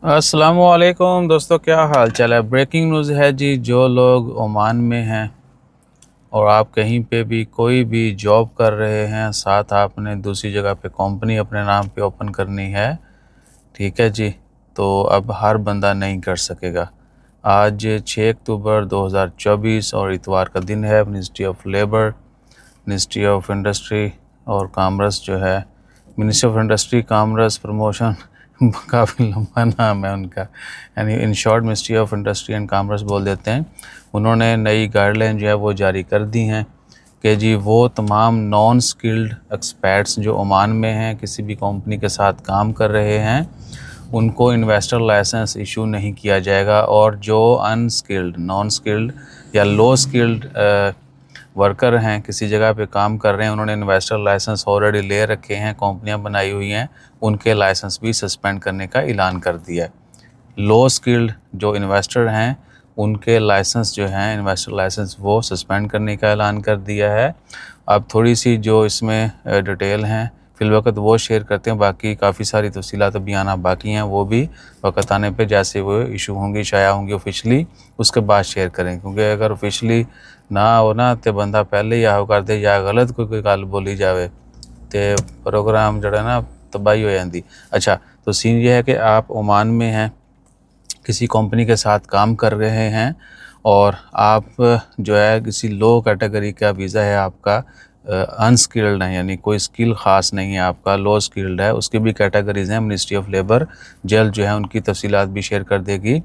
अस्सलाम वालेकुम दोस्तों, क्या हाल चाल है। ब्रेकिंग न्यूज़ है जी। जो लोग ओमान में हैं और आप कहीं पे भी कोई भी जॉब कर रहे हैं, साथ आपने दूसरी जगह पे कंपनी अपने नाम पे ओपन करनी है, ठीक है जी, तो अब हर बंदा नहीं कर सकेगा। आज 6 अक्टूबर 2024 और इतवार का दिन है। Ministry of labour, ministry of industry और कामर्स जो है, ministry of industry commerce promotion काफ़ी लंबा नाम है उनका, यानी in short ministry of industry and commerce बोल देते हैं। उन्होंने नई गाइडलाइन जो है वो जारी कर दी हैं कि जी वो तमाम नॉन स्किल्ड एक्सपर्ट्स जो ओमान में हैं, किसी भी कंपनी के साथ काम कर रहे हैं, उनको इन्वेस्टर लाइसेंस इशू नहीं किया जाएगा। और जो अनस्किल्ड, नॉन स्किल्ड या लो स्किल्ड वर्कर हैं, किसी जगह पे काम कर रहे हैं, उन्होंने इन्वेस्टर लाइसेंस ऑलरेडी ले रखे हैं, कंपनियां बनाई हुई हैं, उनके लाइसेंस भी सस्पेंड करने का ऐलान कर दिया है। लो स्किल्ड जो इन्वेस्टर हैं उनके लाइसेंस जो हैं, इन्वेस्टर लाइसेंस, वो सस्पेंड करने का ऐलान कर दिया है। अब थोड़ी सी जो इसमें डिटेल हैं फ़िलवक़्त वो शेयर करते हैं, बाकी काफ़ी सारी तफ़सीलात अभी आना बाकी हैं, वो भी वक़्त आने पे जैसे वो इशू होंगी, शाया होंगी ऑफिशली, उसके बाद शेयर करें। क्योंकि अगर ऑफिशली ना हो ना तो बंदा पहले ही आहो कर दे या गलत कोई गल बोली जाए तो प्रोग्राम जड़ा ना तबाही हो जाती। अच्छा, तो सीन ये है कि आप ओमान में हैं, किसी कंपनी के साथ काम कर रहे हैं और आप जो है किसी लो कैटेगरी का वीज़ा है आपका, अनस्किल्ड है, यानी कोई स्किल ख़ास नहीं है आपका, लो स्किल्ड है, उसकी भी कैटेगरीज़ हैं। मिनिस्ट्री ऑफ लेबर जल्द जो है उनकी तफसीलात भी शेयर कर देगी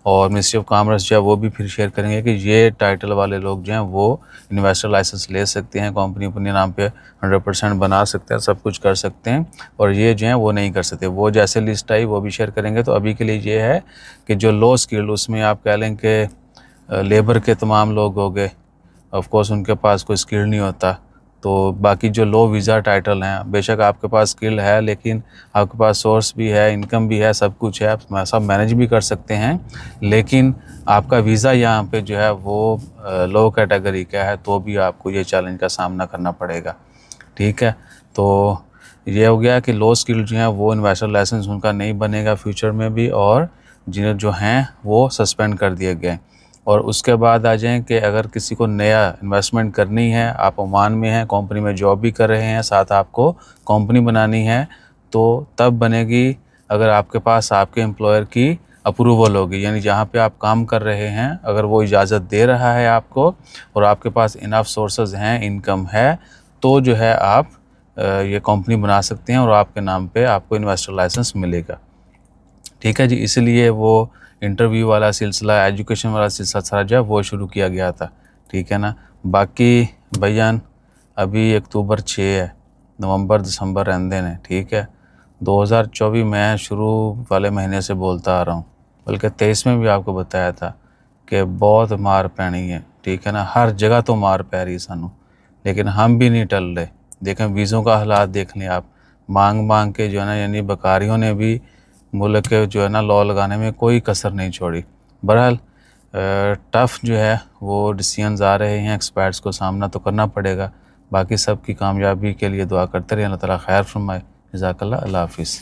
और मिनिस्ट्री ऑफ कामर्स जो है वो भी फिर शेयर करेंगे कि ये टाइटल वाले लोग जो हैं वो इन्वेस्टर लाइसेंस ले सकते हैं, कंपनी अपने नाम पे 100% बना सकते हैं, सब कुछ कर सकते हैं, और ये जो हैं वो नहीं कर सकते। वो जैसे लिस्ट आई वो भी शेयर करेंगे। तो अभी के लिए ये है कि जो लो स्किल्ड, उसमें आप कह लें कि लेबर के तमाम लोग हो गए, ऑफ कोर्स उनके पास कोई स्किल नहीं होता। तो बाकी जो लो वीज़ा टाइटल हैं, बेशक आपके पास स्किल है लेकिन आपके पास सोर्स भी है, इनकम भी है, सब कुछ है, आप सब मैनेज भी कर सकते हैं, लेकिन आपका वीज़ा यहाँ पे जो है वो लो कैटेगरी का है, तो भी आपको ये चैलेंज का सामना करना पड़ेगा। ठीक है, तो ये हो गया कि लो स्किल जो हैं वो इन्वेस्टर लाइसेंस उनका नहीं बनेगा फ्यूचर में भी, और जिन्हें जो हैं वो सस्पेंड कर दिए गए। और उसके बाद आ जाएं कि अगर किसी को नया इन्वेस्टमेंट करनी है, आप ओमान में हैं, कंपनी में जॉब भी कर रहे हैं, साथ आपको कंपनी बनानी है, तो तब बनेगी अगर आपके पास आपके एम्प्लॉयर की अप्रूवल होगी, यानी जहाँ पे आप काम कर रहे हैं अगर वो इजाज़त दे रहा है आपको और आपके पास इनफ सोर्सेज हैं, इनकम है, तो जो है आप ये कंपनी बना सकते हैं और आपके नाम पे आपको इन्वेस्टर लाइसेंस मिलेगा। ठीक है जी, इसलिए वो इंटरव्यू वाला सिलसिला, एजुकेशन वाला सिलसिला सारा जो है वो शुरू किया गया था। ठीक है ना। बाकी भैयान अभी अक्टूबर 6 है, नवंबर दिसंबर रहंदे ने, ठीक है। 2024 मैं शुरू वाले महीने से बोलता आ रहा हूँ, बल्कि 23 में भी आपको बताया था कि बहुत मार पैनी है, ठीक है ना। हर जगह तो मार पै रही सानू, लेकिन हम भी नहीं टल रहे। देखें वीज़ों का हालात देख लें आप, मांग मांग के जो है ना, यानी बकारियों ने भी मुल्क के जो है ना लॉ लगाने में कोई कसर नहीं छोड़ी। बहरहाल टफ़ जो है वो डिसीजंस आ रहे हैं, एक्सपर्ट्स को सामना तो करना पड़ेगा। बाकी सब की कामयाबी के लिए दुआ करते रहे, अल्लाह ताला खैर फरमाए। जज़ाकल्लाह, अल्लाह हाफ़िज़।